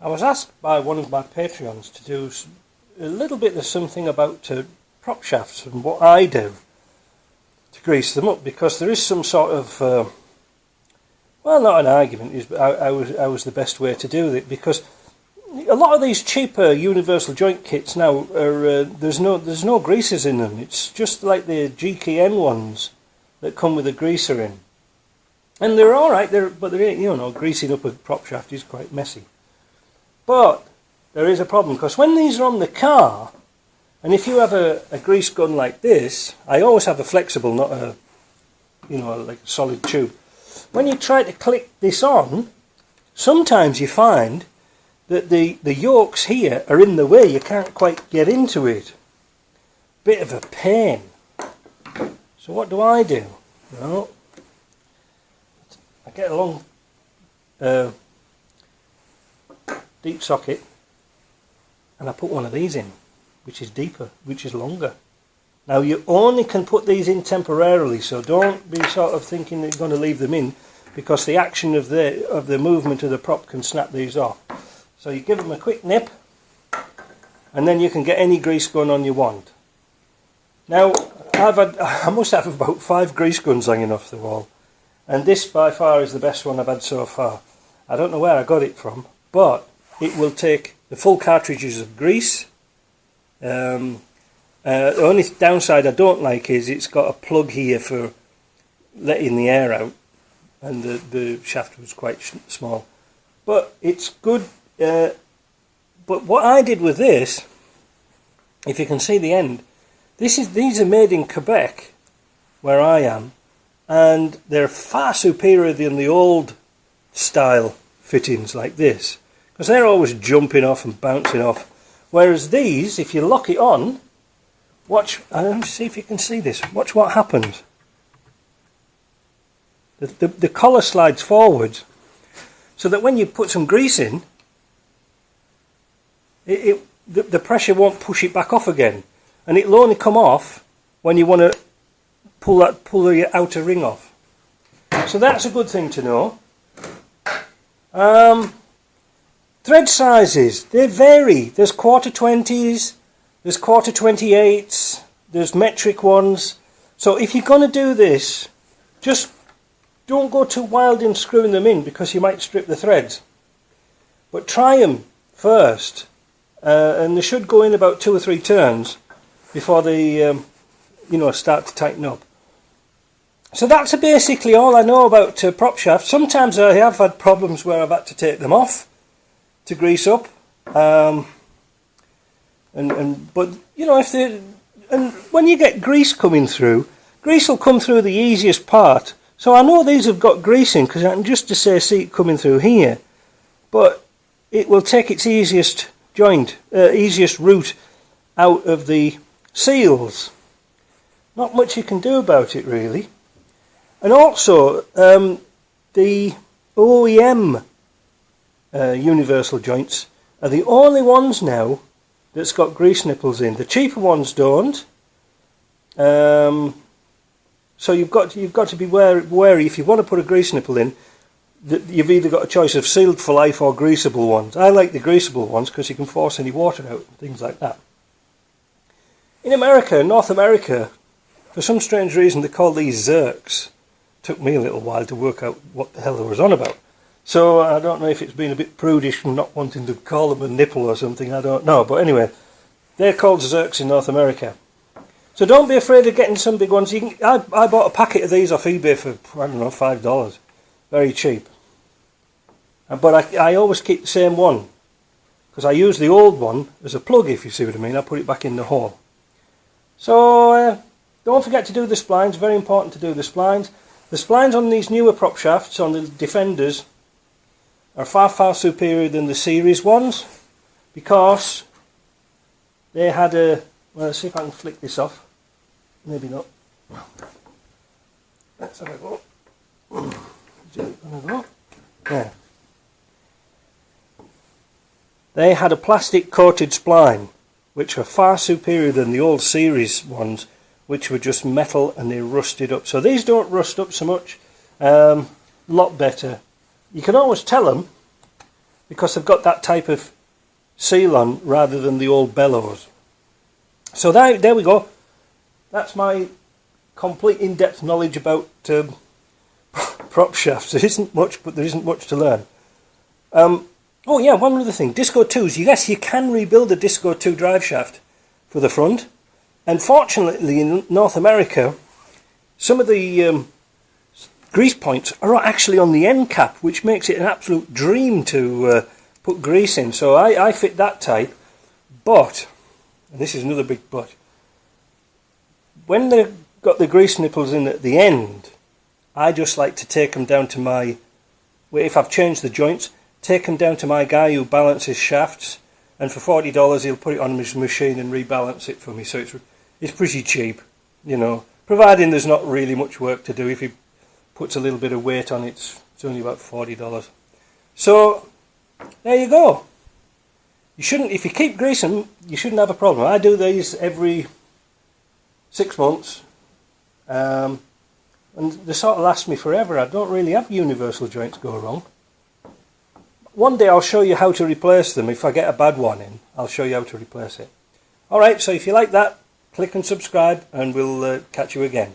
I was asked by one of my Patreons to do a little bit of something about prop shafts and what I do to grease them up, because there is some sort of, well, not an argument, is I was the best way to do it, because a lot of these cheaper universal joint kits now are there's no greasers in them. It's just like the GKN ones that come with a greaser in, and they're all right. But greasing up a prop shaft is quite messy. But there is a problem, because when these are on the car, and if you have a grease gun like this, I always have a flexible, not a like a solid tube. When you try to click this on, sometimes you find that the yolks here are in the way. You can't quite get into it. Bit of a pain. So what do? Well, I get a long deep socket, and I put one of these in, which is deeper, which is longer. Now you only can put these in temporarily, so don't be sort of thinking that you're going to leave them in, because the action of the movement of the prop can snap these off. So you give them a quick nip, and then you can get any grease gun on you want. Now I must have about 5 grease guns hanging off the wall, and this by far is the best one I've had so far. I don't know where I got it from, but it will take the full cartridges of grease. The only downside I don't like is it's got a plug here for letting the air out, and the shaft was quite small. But it's good. But what I did with this, if you can see the end, these are made in Quebec, where I am, and they're far superior than the old style fittings like this, because they're always jumping off and bouncing off. Whereas these, if you lock it on, watch, let me see if you can see this, watch what happens. The collar slides forwards, so that when you put some grease in, the pressure won't push it back off again, and it'll only come off when you want to pull the outer ring off. So that's a good thing to know. Thread sizes, they vary. There's quarter 20s, there's quarter 28s, there's metric ones. So if you're going to do this, just don't go too wild in screwing them in, because you might strip the threads. But try them first, and they should go in about 2 or 3 turns before they start to tighten up. So that's basically all I know about prop shafts. Sometimes I have had problems where I've had to take them off to grease up, but when you get grease coming through, grease will come through the easiest part. So I know these have got grease in, because I can just see it coming through here, but it will take its easiest route out of the seals. Not much you can do about it, really. And also the OEM universal joints are the only ones now that's got grease nipples in. The cheaper ones don't. So you've got to be wary if you want to put a grease nipple in. That you've either got a choice of sealed for life or greasable ones. I like the greasable ones because you can force any water out and things like that. In North America, for some strange reason they call these Zerks. Took me a little while to work out what the hell they was on about. So I don't know if it's been a bit prudish and not wanting to call them a nipple or something, I don't know. But anyway, they're called Zerks in North America. So don't be afraid of getting some big ones. I bought a packet of these off eBay for, I don't know, $5. Very cheap. But I always keep the same one, because I use the old one as a plug, if you see what I mean. I put it back in the hole. So don't forget to do the splines. Very important to do the splines. The splines on these newer prop shafts, on the Defenders, are far, far superior than the series ones, because they had a... Well, let's see if I can flick this off. Maybe not. Let's have a go. There. They had a plastic coated spline, which were far superior than the old series ones, which were just metal and they rusted up. So these don't rust up so much. Lot better. You can always tell them because they've got that type of seal on rather than the old bellows. So there we go. That's my complete in-depth knowledge about prop shafts. There isn't much, but there isn't much to learn. Oh yeah, one other thing. Disco 2s. Yes, you can rebuild a Disco 2 drive shaft for the front. And fortunately in North America, some of the grease points are actually on the end cap, which makes it an absolute dream to put grease in. So I fit that type. But, and this is another big but, when they've got the grease nipples in at the end, I just like to take them down to my, if I've changed the joints, take them down to my guy who balances shafts, and for $40 he'll put it on his machine and rebalance it for me. So it's pretty cheap, you know, providing there's not really much work to do. If he puts a little bit of weight on it, it's only about $40. So there you go. You shouldn't, if you keep greasing, you shouldn't have a problem. I do these every 6 months, and they sort of last me forever. I don't really have universal joints go wrong. One day I'll show you how to replace them. If I get a bad one in, I'll show you how to replace it. Alright, so if you like that, click and subscribe, and we'll catch you again.